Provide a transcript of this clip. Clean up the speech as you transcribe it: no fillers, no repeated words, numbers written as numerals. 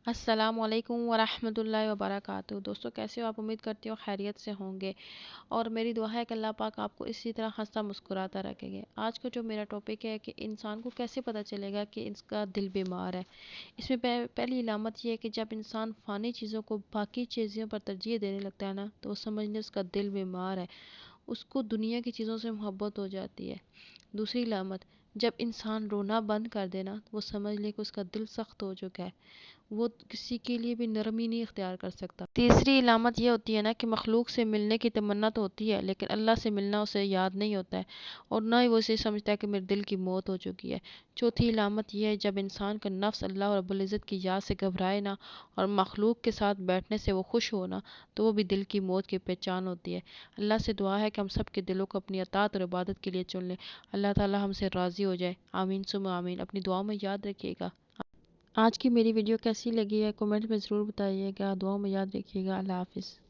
السلام علیکم ورحمۃ اللہ وبرکاتہ۔ دوستو کیسے ہو آپ؟ امید کرتی ہو خیریت سے ہوں گے، اور میری دعا ہے کہ اللہ پاک آپ کو اسی طرح ہنستا مسکراتا رکھے گے۔ آج کا جو میرا ٹاپک ہے کہ انسان کو کیسے پتہ چلے گا کہ اس کا دل بیمار ہے۔ اس میں پہلی علامت یہ ہے کہ جب انسان فانی چیزوں کو باقی چیزوں پر ترجیح دینے لگتا ہے نا، تو وہ سمجھ لیں اس کا دل بیمار ہے، اس کو دنیا کی چیزوں سے محبت ہو جاتی ہے۔ دوسری علامت، جب انسان رونا بند کر دینا، وہ سمجھ لے کہ اس کا دل سخت ہو چکا ہے، وہ کسی کے لیے بھی نرمی نہیں اختیار کر سکتا۔ تیسری علامت یہ ہوتی ہے نا کہ مخلوق سے ملنے کی تمنا تو ہوتی ہے، لیکن اللہ سے ملنا اسے یاد نہیں ہوتا ہے، اور نہ ہی وہ اسے سمجھتا ہے کہ میرے دل کی موت ہو چکی ہے۔ چوتھی علامت یہ ہے جب انسان کا نفس اللہ رب العزت کی یاد سے گھبرائے نا، اور مخلوق کے ساتھ بیٹھنے سے وہ خوش ہونا، تو وہ بھی دل کی موت کی پہچان ہوتی ہے۔ اللہ سے دعا ہے کہ ہم سب کے دلوں کو اپنی اطاعت اور عبادت کے لیے چن لیں۔ اللہ تعالی ہم سے راضی ہو جائے، آمین ثم آمین۔ اپنی دعاؤں میں یاد رکھیے گا۔ آج کی میری ویڈیو کیسی لگی ہے کمنٹ میں ضرور بتائیے گا، دعاؤں میں یاد رکھیے گا۔ اللہ حافظ۔